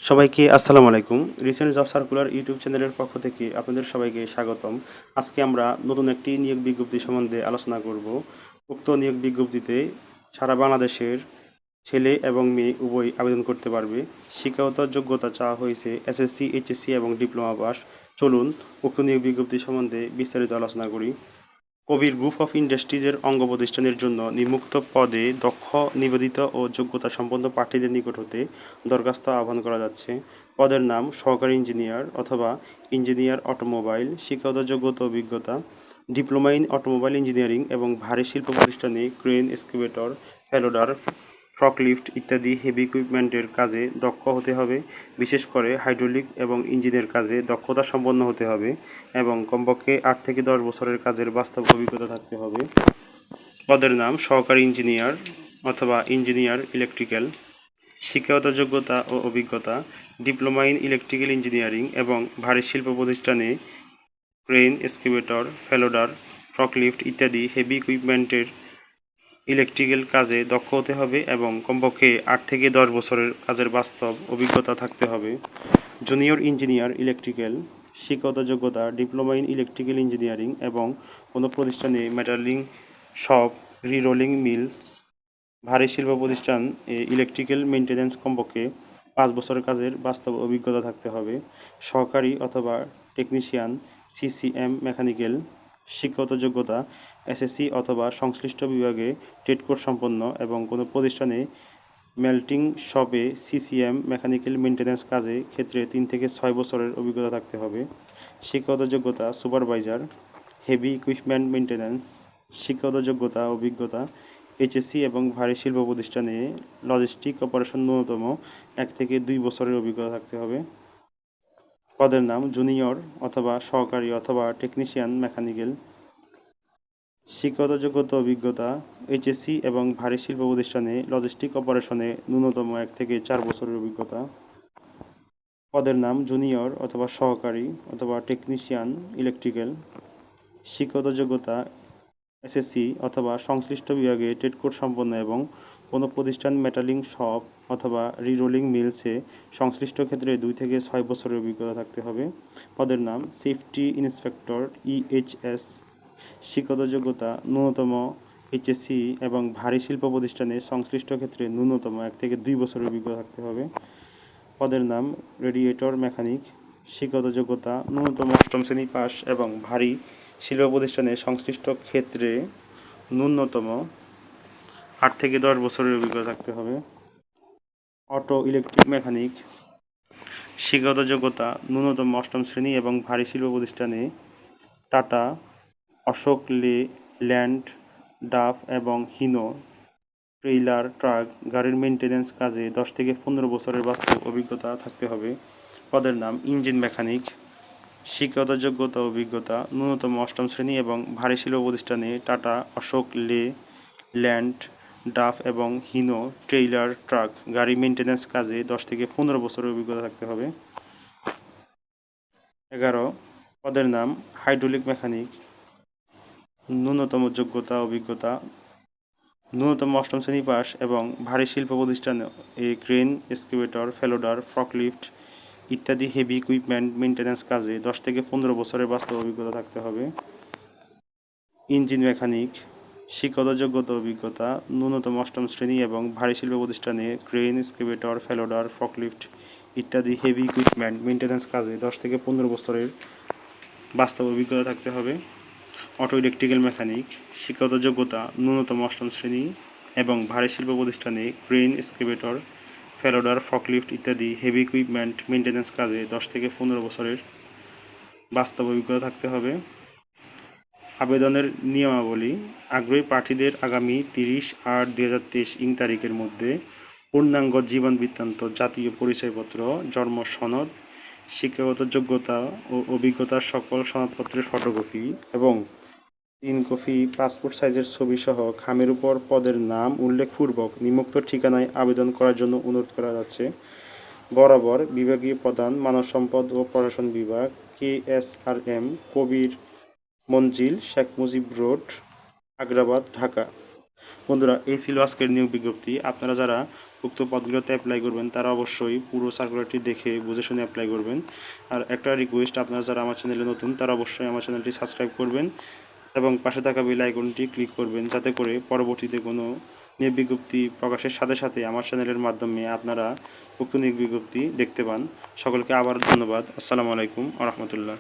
সবাইকে আসসালামু আলাইকুম। রিসেন্ট জব সার্কুলার ইউটিউব চ্যানেলের পক্ষ থেকে আপনাদের সবাইকে স্বাগতম। আজকে আমরা নতুন একটি নিয়োগ বিজ্ঞপ্তি সম্বন্ধে আলোচনা করব। উক্ত নিয়োগ বিজ্ঞপ্তিতে সারা বাংলাদেশের ছেলে এবং মেয়ে উভয় আবেদন করতে পারবে। শিক্ষাগত যোগ্যতা চাওয়া হয়েছে এসএসসি, এইচএসসি এবং ডিপ্লোমা পাস। চলুন উক্ত নিয়োগ বিজ্ঞপ্তি সম্বন্ধে বিস্তারিত আলোচনা করি। কবির গ্রুপ অফ ইন্ডাস্ট্রিজের অঙ্গ প্রতিষ্ঠানের জন্য নিম্নোক্ত পদে দক্ষ, নিবেদিত ও যোগ্যতা সম্পন্ন প্রার্থীদের নিকট হতে দরখাস্ত আহ্বান করা যাচ্ছে। পদের নাম সহকারী ইঞ্জিনিয়ার অথবা ইঞ্জিনিয়ার অটোমোবাইল। শিক্ষাগত যোগ্যতা অভিজ্ঞতা ডিপ্লোমা ইন অটোমোবাইল ইঞ্জিনিয়ারিং এবং ভারী শিল্প প্রতিষ্ঠানে ক্রেন, এক্সকেভেটর, ফেলোডার, ফর্কলিফট ইত্যাদি হেভি ইকুইপমেন্টের কাজে দক্ষ হতে হবে। বিশেষ করে হাইড্রোলিক এবং ইঞ্জিনের কাজে দক্ষতা সম্পন্ন হতে হবে এবং কমপক্ষে 8 থেকে 10 বছরের কাজের বাস্তব অভিজ্ঞতা থাকতে হবে। পদের নাম সহকারী ইঞ্জিনিয়ার অথবা ইঞ্জিনিয়ার ইলেকট্রিক্যাল। শিক্ষাগত যোগ্যতা ও অভিজ্ঞতা ডিপ্লোমা ইন ইলেকট্রিক্যাল ইঞ্জিনিয়ারিং এবং ভারী শিল্প প্রতিষ্ঠানে ক্রেন, এক্সকেভেটর, ফেলোডার, ফর্কলিফট ইত্যাদি হেভি ইকুইপমেন্টের ইলেকট্রিক্যাল কাজে দক্ষ হতে হবে এবং কমপক্ষে 8 থেকে 10 বছরের কাজের বাস্তব অভিজ্ঞতা থাকতে হবে। Junior engineer electrical. শিক্ষাগত যোগ্যতা ডিপ্লোমা ইন ইলেকট্রিক্যাল ইঞ্জিনিয়ারিং এবং কোনো প্রতিষ্ঠানে মেটালিং শপ, রিরোলিং মিলস, ভারী শিল্প প্রতিষ্ঠান ইলেকট্রিক্যাল মেইনটেন্যান্স কমপক্ষে 5 বছরের কাজের বাস্তব অভিজ্ঞতা থাকতে হবে। সহকারী অথবা টেকনিশিয়ান সিসিএম মেকানিক্যাল। শিক্ষাগত যোগ্যতা এসএসসি অথবা সংশ্লিষ্ট বিভাগে ট্রেড কোর্স সম্পন্ন এবং কোনো প্রতিষ্ঠানে মেল্টিং শপে সিসিএম মেকানিক্যাল মেইনটেন্যান্স কাজে ক্ষেত্রে 3 থেকে 6 বছরের অভিজ্ঞতা থাকতে হবে। শিক্ষাগত যোগ্যতা সুপারভাইজার হেভি ইকুইপমেন্ট মেইনটেন্যান্স। শিক্ষাগত যোগ্যতা অভিজ্ঞতা এইচএসসি এবং ভারী শিল্প প্রতিষ্ঠানে লজিস্টিক অপারেশন ন্যূনতম 1 থেকে 2 বছরের অভিজ্ঞতা থাকতে হবে। পদের নাম জুনিয়র অথবা সহকারী অথবা টেকনিশিয়ান মেকানিক্যাল। শিক্ষাগত যোগ্যতা অভিজ্ঞতা এইচএসসি এবং ভারী শিল্প প্রতিষ্ঠানে লজিস্টিক অপারেশনে ন্যূনতম 1 থেকে 4 বছরের অভিজ্ঞতা। পদের নাম জুনিয়র অথবা সহকারী অথবা টেকনিশিয়ান ইলেকট্রিক্যাল। শিক্ষাগত যোগ্যতা এসএসসি অথবা সংশ্লিষ্ট বিভাগে ট্রেড কোর্স সম্পন্ন এবং কোনো প্রতিষ্ঠান মেটালিং শপ অথবা রিরোলিং মিলসে সংশ্লিষ্ট ক্ষেত্রে 2 থেকে 6 বছরের অভিজ্ঞতা থাকতে হবে। পদের নাম সেফটি ইন্সপেক্টর ইএইচএস। শিক্ষাগত যোগ্যতা ন্যূনতম এইচএসসি এবং ভারী শিল্প প্রতিষ্ঠানে সংশ্লিষ্ট ক্ষেত্রে ন্যূনতম 1 থেকে 2 বছরের অভিজ্ঞতা থাকতে হবে। পদের নাম রেডিয়েটর মেকানিক। শিক্ষাগত যোগ্যতা ন্যূনতম 8ম শ্রেণী পাস এবং ভারী শিল্প প্রতিষ্ঠানে সংশ্লিষ্ট ক্ষেত্রে ন্যূনতম 8 থেকে 10 বছরের অভিজ্ঞতা থাকতে হবে। Auto electric mechanic. শিক্ষাগত যোগ্যতা ন্যূনতম 8ম শ্রেণী এবং ভারী শিল্প প্রতিষ্ঠানে টাটা, অশোক ল্যান্ড, ডাফ এবং হিনো ট্রেইলার ট্রাক গাড়ির মেইনটেন্যান্স কাজে 10 থেকে 15 বছরের বাস্তব অভিজ্ঞতা থাকতে হবে। পদের নাম ইঞ্জিন মেকানিক। শিক্ষাগত যোগ্যতা অভিজ্ঞতা ন্যূনতম 8ম শ্রেণী এবং ভারী শিল্প প্রতিষ্ঠানে টাটা, অশোক ল্যান্ড, ডাফ এবং হিনো ট্রেইলার ট্রাক গাড়ি মেইনটেন্যান্স কাজে 10 থেকে 15 বছরের অভিজ্ঞতা থাকতে হবে। 11 পদের নাম হাইড্রোলিক মেকানিক। ন্যূনতম যোগ্যতা অভিজ্ঞতা ন্যূনতম 8ম শ্রেণী পাস এবং ভারী শিল্প প্রতিষ্ঠানে ক্রেন, এক্সকেভেটর, ফেলোডার, ফর্কলিফট ইত্যাদি হেভি ইকুইপমেন্ট মেইনটেন্যান্স কাজে 10 থেকে 15 বছরের বাস্তব অভিজ্ঞতা থাকতে হবে। Engine mechanic. শিক্ষাগত যোগ্যতা অভিজ্ঞতা ন্যূনতম 8ম শ্রেণী এবং ভারী শিল্প প্রতিষ্ঠানে ক্রেন, এক্সকেভেটর, ফেলোডার, ফর্কলিফট ইত্যাদি হেভি ইকুইপমেন্ট মেইনটেন্যান্স কাজে 10 থেকে 15 বছরের বাস্তব অভিজ্ঞতা থাকতে হবে। Auto electrical mechanic. শিক্ষাগত যোগ্যতা ন্যূনতম 8ম শ্রেণী এবং ভারী শিল্প প্রতিষ্ঠানে ক্রেন, এক্সকেভেটর, ফেলোডার, ফর্কলিফট ইত্যাদি হেভি ইকুইপমেন্ট মেইনটেন্যান্স কাজে 10 থেকে 15 বছরের বাস্তব অভিজ্ঞতা থাকতে হবে। আবেদনের নিয়মাবলী আগ্রহী প্রার্থীদের আগামী 30/8/2023 তারিখের মধ্যে পূর্ণাঙ্গ জীবন বৃত্তান্ত, জাতীয় পরিচয়পত্র, জন্ম সনদ, শিক্ষাগত যোগ্যতা ও অভিজ্ঞতার সকল সনদপত্রের ফটোকপি এবং 3 কপি পাসপোর্ট সাইজের ছবি সহ খামের উপর পদের নাম উল্লেখপূর্বক নিম্নোক্ত ঠিকানায় আবেদন করার জন্য অনুরোধ করা যাচ্ছে। বরাবর বিভাগীয় প্রধান, মানব সম্পদ ও প্রশাসন বিভাগ, KSRM, কবির মঞ্জিল, শেখ মুজিব রোড, আগ্রাবাদ, ঢাকা। বন্ধুরা, এই ছিল আজকের নিয়োগ বিজ্ঞপ্তি। আপনারা যারা উক্ত পদগুলোতে অ্যাপ্লাই করবেন তারা অবশ্যই পুরো সার্কুলারটি দেখে বুঝে শুনে অ্যাপ্লাই করবেন। আর একটা রিকোয়েস্ট, আপনারা যারা আমার চ্যানেলে নতুন তারা অবশ্যই আমার চ্যানেলটি সাবস্ক্রাইব করবেন এবং পাশে থাকা বেল আইকনটি ক্লিক করবেন, যাতে করে পরবর্তীতে কোনো নিয়োগ বিজ্ঞপ্তি প্রকাশের সাথে সাথে আমার চ্যানেলের মাধ্যমে আপনারা উক্ত নিয়োগ বিজ্ঞপ্তি দেখতে পান। সকলকে আবার ধন্যবাদ। আসসালামু আলাইকুম ওয়া রাহমাতুল্লাহ।